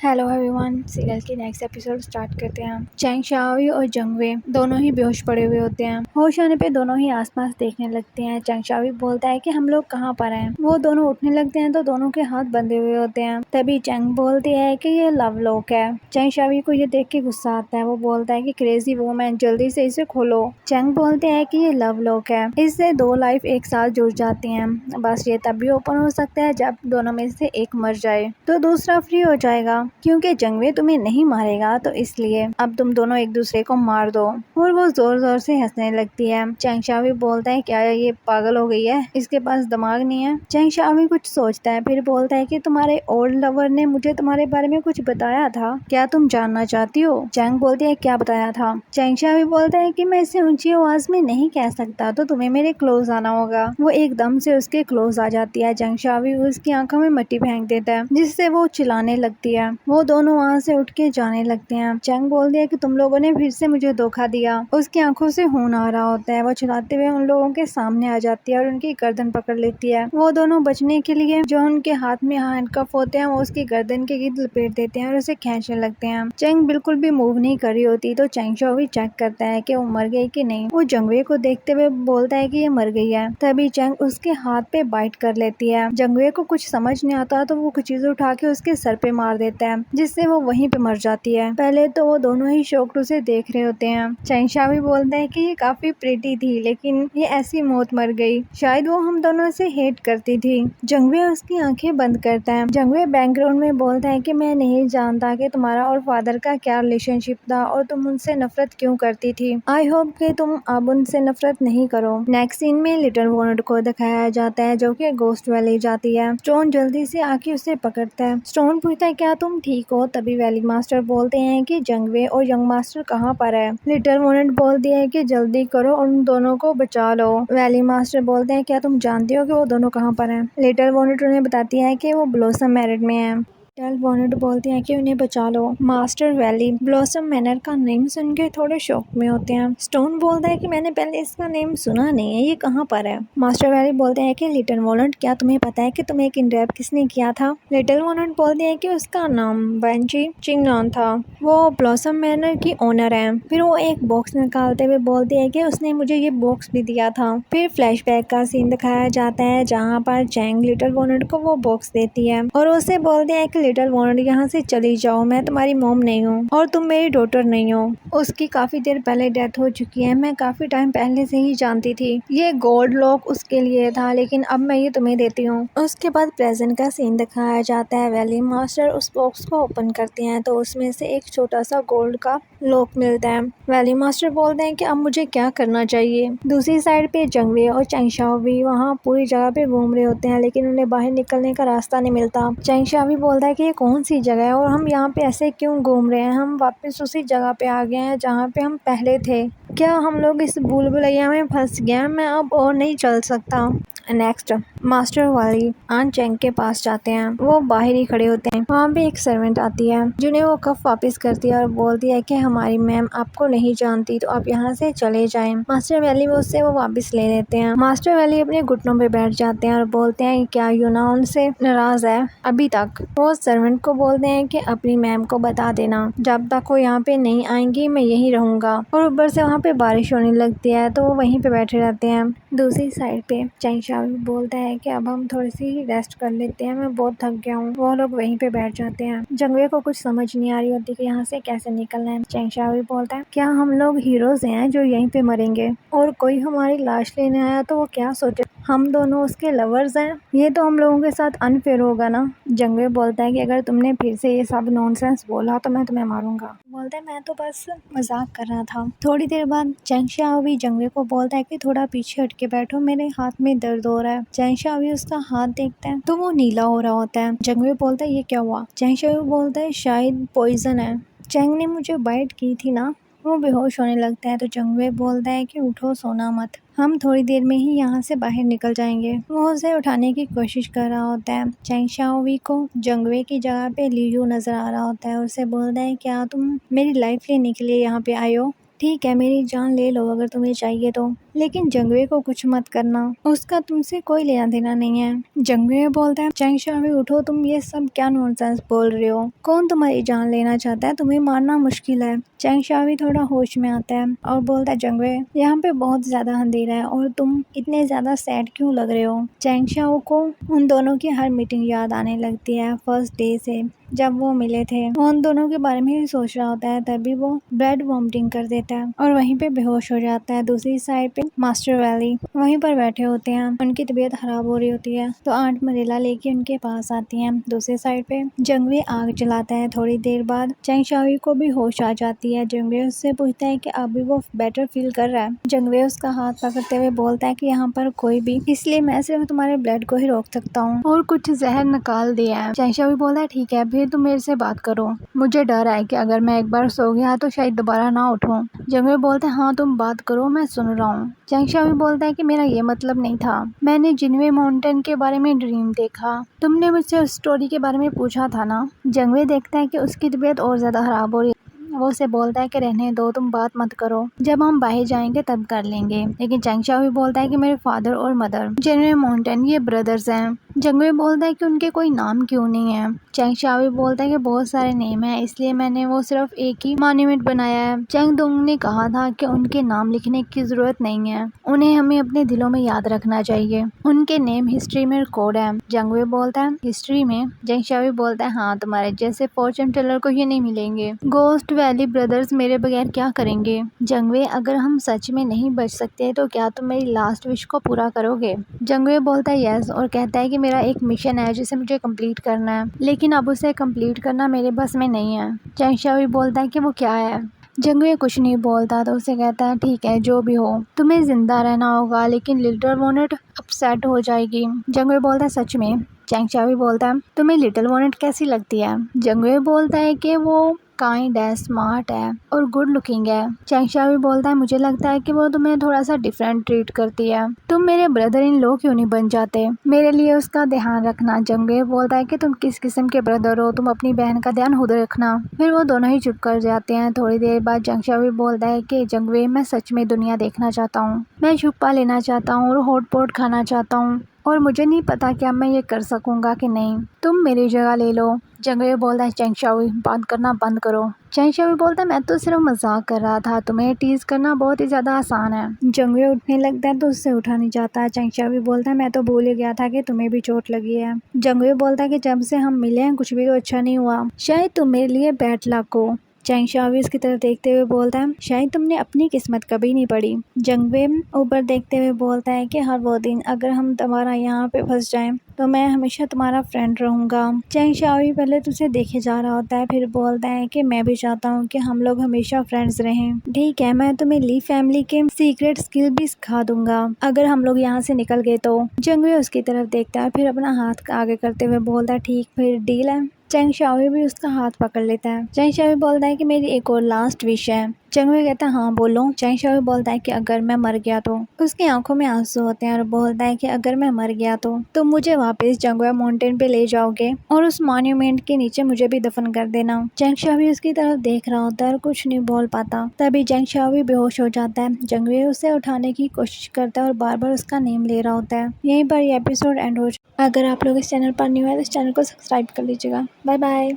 Hello everyone, serial के next episode start करते हैं। चैंग शाओवी और जंगवे दोनों ही बेहोश पड़े हुए होते हैं। होश आने पे दोनों ही आसपास देखने लगते हैं। चैंग शाओवी बोलता है कि हम लोग कहाँ पर हैं। वो दोनों उठने लगते हैं तो दोनों के हाथ बंधे हुए होते हैं। तभी चैंग बोलती है कि ये लव लॉक है। चैंग शाओवी को ये देख के गुस्सा आता है। वो बोलता है कि क्रेजी वुमन, जल्दी से इसे खोलो। चैंग बोलते हैं कि ये लव लॉक है, इससे दो लाइफ एक साथ जुड़ जाती हैं। बस ये तभी ओपन हो सकता है जब दोनों में से एक मर जाए तो दूसरा फ्री हो जाएगा। क्योंकि जंगवे तुम्हें नहीं मारेगा तो इसलिए अब तुम दोनों एक दूसरे को मार दो। और वो जोर जोर से हंसने लगती है। चैंग शाओवी बोलता है क्या ये पागल हो गई है, इसके पास दिमाग नहीं है। चैंग शाओवी कुछ सोचता है, फिर बोलता है कि तुम्हारे ओल्ड लवर ने मुझे तुम्हारे बारे में कुछ बताया था, क्या तुम जानना चाहती हो। चैंग बोलती है क्या बताया था। चैंग शाओवी बोलता है कि मैं इसे ऊंची आवाज में नहीं कह सकता, तो तुम्हें मेरे क्लोज आना होगा। वो एकदम से उसके क्लोज आ जाती है। चैंग शाओवी उसकी आंखों में मिट्टी फेंक देता है जिससे वो चिल्लाने लगती है। वो दोनों वहाँ से उठ के जाने लगते हैं। चैंग बोलती है कि तुम लोगों ने फिर से मुझे धोखा दिया। उसकी आंखों से खून आ रहा होता है। वो चिल्लाते हुए उन लोगों के सामने आ जाती है और उनकी गर्दन पकड़ लेती है। वो दोनों बचने के लिए जो उनके हाथ में हैंडकफ होते हैं वो उसकी गर्दन के गिर्द लपेट देते हैं और उसे खींचने लगते हैं। चैंग बिल्कुल भी मूव नहीं कर रही होती तो चैंग शाओवी चेक करता है कि वो मर गई कि नहीं। वो जंगवे को देखते हुए बोलता है कि ये मर गई है। तभी चैंग उसके हाथ पे बाइट कर लेती है। जंगवे को कुछ समझ नहीं आता तो वो कुछ चीज उठा के उसके सर पे मार देता है जिससे वो वहीं पे मर जाती है। पहले तो वो दोनों ही शौक से देख रहे होते हैं। चैंग शाओवी बोलता है कि ये काफी प्रिटी थी लेकिन ये ऐसी मौत मर गई, शायद वो हम दोनों से हेट करती थी। जंगवे उसकी आंखें बंद करता है। जंगवे बैकग्राउंड में बोलता है कि मैं नहीं जानता कि तुम्हारा और फादर का क्या रिलेशनशिप था और तुम उनसे नफरत क्यों करती थी। आई होप कि तुम अब उनसे नफरत नहीं करो। नेक्स्ट सीन में लिटिल वॉर्ड को दिखाया जाता है जो कि गोस्ट वैली जाती है। स्टोन जल्दी से आके उसे पकड़ता है। स्टोन पूछता है क्या तुम ठीक हो। तभी वैली मास्टर बोलते हैं कि जंगवे और यंग मास्टर कहाँ पर है। लिटिल वॉर्ड बोलती है कि जल्दी करो और उन दोनों को बचा लो। वैली मास्टर बोलते हैं क्या तुम जानती हो कि वो दोनों कहाँ पर हैं। लिटिल वॉर्ड उन्हें बताती है कि वो ब्लॉसम मैरिड में है। लिटिल वॉर्ड बोलती है कि उन्हें बचा लो। मास्टर वैली ब्लॉसम मैनर का नेम सुन के थोड़े शौक में होते हैं। स्टोन बोलता है कि मैंने पहले इसका नेम सुना नहीं है, ये कहाँ पर है। मास्टर वैली बोलते हैं कि लिटिल वॉर्ड क्या तुम्हें पता है कि तुम्हें किडनैप किसने किया था। लिटिल वॉर्ड बोलते हैं कि उसका नाम वेंची चिंगनान था, वो ब्लॉसम मैनर की ओनर है। फिर वो एक बॉक्स निकालते हुए बोलती है कि उसने मुझे ये बॉक्स भी दिया था। फिर फ्लैशबैक का सीन दिखाया जाता है जहाँ पर चैंग लिटिल वॉर्ड को वो बॉक्स देती है और उसे बोलते हैं कि लिटिल वॉर्ड यहाँ से चली जाओ, मैं तुम्हारी मॉम नहीं हूँ और तुम मेरी डॉटर नहीं हो। उसकी काफी देर पहले डेथ हो चुकी है, मैं काफी टाइम पहले से ही जानती थी। ये गोल्ड लॉक उसके लिए था लेकिन अब मैं ये तुम्हें देती हूँ। उसके बाद प्रेजेंट का सीन दिखाया जाता है। वैली मास्टर उस बॉक्स को ओपन करते हैं तो उसमें से एक छोटा सा गोल्ड का लॉक मिलता है। वैली मास्टर बोलते हैं कि अब मुझे क्या करना चाहिए। दूसरी साइड पे जंगवे और चैंग शाओवी वहाँ पूरी जगह पे घूम रहे होते हैं लेकिन उन्हें बाहर निकलने का रास्ता नहीं मिलता। चैंग शाओवी बोलता है कि ये कौन सी जगह है और हम यहाँ पे ऐसे क्यों घूम रहे हैं, हम वापस उसी जगह पे आ गए हैं जहाँ पे हम पहले थे। क्या हम लोग इस भूल भुलैया में फंस गए हैं, मैं अब और नहीं चल सकता। नेक्स्ट मास्टर वाली आन चैंग के पास जाते हैं। वो बाहर ही खड़े होते हैं। वहाँ पे एक सर्वेंट आती है जिन्हें वो कप वापस करती है और बोलती है कि हमारी मैम आपको नहीं जानती तो आप यहाँ से चले जाएं। मास्टर वैली वो उससे वो वापस ले लेते हैं। मास्टर वैली अपने घुटनों पे बैठ जाते हैं और बोलते हैं क्या यूना उनसे नाराज है अभी तक। वो सर्वेंट को बोलते हैं कि अपनी मैम को बता देना जब तक वो यहाँ पे नहीं आएंगी मैं यहीं रहूंगा। और ऊपर से वहाँ पे बारिश होने लगती है तो वो वहीं पे बैठे रहते हैं। दूसरी साइड पे चैंग शाओवी बोलता है कि अब हम थोड़ी सी रेस्ट कर लेते हैं, मैं बहुत थक गया हूँ। वो लोग वहीं पे बैठ जाते हैं। जंगवे को कुछ समझ नहीं आ रही होती कि यहाँ से कैसे निकलना है। चैंग शाओवी बोलता है क्या हम लोग हीरोज हैं जो यहीं पे मरेंगे और कोई हमारी लाश लेने आया तो वो क्या सोचे हम दोनों उसके लवर्स हैं, ये तो हम लोगों के साथ अनफेयर होगा ना। जंगवे बोलता है कि अगर तुमने फिर से ये सब नॉनसेंस बोला तो मैं तुम्हें मारूंगा। बोलता है मैं तो बस मजाक कर रहा था। थोड़ी देर बाद चैंग शाओवी जंगवे को बोलता है कि थोड़ा पीछे हट के बैठो, मेरे हाथ में दर्द हो रहा है। चैंग शाओवी उसका हाथ देखता है तो वो नीला हो रहा होता है। जंगवे बोलता है ये क्या हुआ। चैंग शाओवी बोलता है शायद पॉइजन है, चैंग ने मुझे बाइट की थी ना। वो बेहोश होने लगता है तो जंगवे बोलता है कि उठो, सोना मत, हम थोड़ी देर में ही यहाँ से बाहर निकल जाएंगे। वो उसे उठाने की कोशिश कर रहा होता है। चैंग शाओवी को जंगवे की जगह पे लियू नजर आ रहा होता है और उसे बोलता है क्या तुम मेरी लाइफ लेने के लिए यहाँ पे आए हो। ठीक है मेरी जान ले लो अगर तुम्हें चाहिए तो। लेकिन जंगवे को कुछ मत करना, उसका तुमसे कोई लेना देना नहीं है। जंगवे बोलता है, चैंग शाओवी उठो, तुम ये सब क्या नॉनसेंस बोल रहे हो? कौन तुम्हारी जान लेना चाहता है? तुम्हें मारना मुश्किल है। चैंग शाओवी थोड़ा होश में आता है और बोलता है, जंगवे यहाँ पे बहुत ज्यादा अंधेरा है और तुम इतने ज्यादा सैड क्यों लग रहे हो? चैंग शाओ को उन दोनों की हर मीटिंग याद आने लगती है, फर्स्ट डे से जब वो मिले थे। वो उन दोनों के बारे में ही सोच रहा होता है, तभी वो ब्लड वॉमिटिंग कर देता है और वहीं पे बेहोश हो जाता है। दूसरी साइड पे मास्टर वैली वहीं पर बैठे होते हैं, उनकी तबीयत खराब हो रही होती है तो आंट मरेला लेके उनके पास आती है। दूसरी साइड पे जंगवे आग जलाता है। थोड़ी देर बाद चैंग शाओवी को भी होश आ जाती है। जंगवे उससे पूछता है कि अभी वो बेटर फील कर रहा है। जंगवे उसका हाथ पकड़ते हुए बोलता है कि यहाँ पर कोई भी, इसलिए मैं सिर्फ तुम्हारे ब्लड को ही रोक सकता हूँ और कुछ जहर निकाल दिया है। चैंग शाओवी बोलता है, ठीक है, फिर तुम मेरे से बात करो। मुझे डर है कि अगर मैं एक बार सो गया तो शायद दोबारा ना उठूं। जंगवे बोलता है, हाँ तुम बात करो, मैं सुन रहा हूँ। चैंग शाओवी बोलता है कि मेरा ये मतलब नहीं था, मैंने जिनवे माउंटेन के बारे में ड्रीम देखा। तुमने मुझसे उस स्टोरी के बारे में पूछा था ना। जंगवे देखता है कि उसकी तबीयत और ज्यादा खराब हो रही है। वो उसे बोलता है कि रहने दो, तुम बात मत करो, जब हम बाहर जाएंगे तब कर लेंगे। लेकिन चैंग शाओवी बोलता है कि मेरे फादर और मदर जिनवे माउंटेन ये ब्रदर्स हैं। जंगवे बोलता है कि उनके कोई नाम क्यों नहीं है। चैंग शाओवी बोलता है कि बहुत सारे नेम हैं, इसलिए मैंने वो सिर्फ एक ही मॉन्यूमेंट बनाया है। चैंग दुंग ने कहा था कि उनके नाम लिखने की जरूरत नहीं है, उन्हें हमें अपने दिलों में याद रखना चाहिए। उनके नेम हिस्ट्री में रिकॉर्ड है। जंगवे बोलता है, हिस्ट्री में? चैंग शाओवी बोलता है, हाँ, तुम्हारे जैसे फॉर्चून टेलर को ये नहीं मिलेंगे। गोस्ट वैली ब्रदर्स मेरे बगैर क्या करेंगे? जंगवे, अगर हम सच में नहीं बच सकते तो क्या तुम मेरी लास्ट विश को पूरा करोगे? जंगवे बोलता है, यस, और कहता है कि मेरा एक मिशन है जिसे मुझे कंप्लीट करना है, लेकिन अब उसे कंप्लीट करना मेरे बस में नहीं है। चैंग शाओवी बोलता है कि वो क्या है? जंगवे कुछ नहीं बोलता तो उसे कहता है, ठीक है, जो भी हो, तुम्हें जिंदा रहना होगा, लेकिन लिटिल वॉनेट अपसेट हो जाएगी। जंगवे बोलता है, सच में? चैंग शाओवी बोलता है, तुम्हें लिटिल वॉनेट कैसी लगती है? जंगवे बोलता है कि वो काइंड है, स्मार्ट है और गुड लुकिंग है। चैंग शाओवी बोलता है, मुझे लगता है कि वो तुम्हें थोड़ा सा डिफरेंट ट्रीट करती है। तुम मेरे ब्रदर इन लॉ क्यों नहीं बन जाते? मेरे लिए उसका ध्यान रखना। जंगवे बोलता है कि तुम किस किस्म के ब्रदर हो, तुम अपनी बहन का ध्यान खुद रखना। फिर वो दोनों ही चुप कर जाते हैं। थोड़ी देर बाद चैंग शाओवी बोलता है कि जंगवे, मैं सच में दुनिया देखना चाहता हूँ, मैं छुपा लेना चाहता हूँ और हॉट पॉट खाना चाहता हूँ, और मुझे नहीं पता क्या मैं ये कर सकूंगा कि नहीं, तुम मेरी जगह ले लो। जंगवे बोलता है, चैंग शाओवी, बात करना बंद करो। चैंग शाओवी बोलता है, मैं तो सिर्फ मजाक कर रहा था, तुम्हें टीज करना बहुत ही ज्यादा आसान है। जंगवे उठने लगता है तो उससे उठा नहीं जाता। चैंग शाओवी बोलता है, मैं तो भूल ही गया था कि तुम्हें भी चोट लगी है। जंगवे बोलता है कि जब से हम मिले हैं कुछ भी तो अच्छा नहीं हुआ, शायद तुम मेरे लिए बैड लक हो। चैंग शाओवी उसकी तरफ देखते हुए बोलता है, शायद तुमने अपनी किस्मत कभी नहीं पढ़ी। जंगवे ऊपर देखते हुए बोलता है कि हर वो दिन अगर हम दोबारा यहाँ पे फंस जाएं तो मैं हमेशा तुम्हारा फ्रेंड रहूंगा। चैंग शाओवी पहले तो उसे देखे जा रहा होता है, फिर बोलता है कि मैं भी चाहता हूँ कि हम लोग हमेशा फ्रेंड्स रहें। ठीक है, मैं तुम्हें ली फैमिली के सीक्रेट स्किल भी सिखा दूंगा अगर हम लोग यहाँ से निकल गए तो। जंगवे उसकी तरफ देखता है, फिर अपना हाथ आगे करते हुए बोलता है, ठीक, फिर डील है। चैंग शाओवी भी उसका हाथ पकड़ लेता है। चैंग शाओवी बोलता है कि मेरी एक और लास्ट विश है। जंगवे कहता है, हाँ बोलो। चैंग शाओवी बोलता है कि अगर मैं मर गया तो। उसकी आंखों में आंसू होते हैं और बोलता है कि अगर मैं मर गया तो मुझे वापस जंगवे माउंटेन पे ले जाओगे और उस मॉन्यूमेंट के नीचे मुझे भी दफन कर देना। चैंग शाओवी उसकी तरफ देख रहा होता है और कुछ नहीं बोल पाता। तभी चैंग शाओवी बेहोश हो जाता है। जंगवे उसे उठाने की कोशिश करता है और बार बार उसका नेम ले रहा होता है। यहीं पर ये एपिसोड एंड हो जाता है। अगर आप लोग इस चैनल पर न्यू है तो इस चैनल को सब्सक्राइब कर लीजिएगा। Bye bye.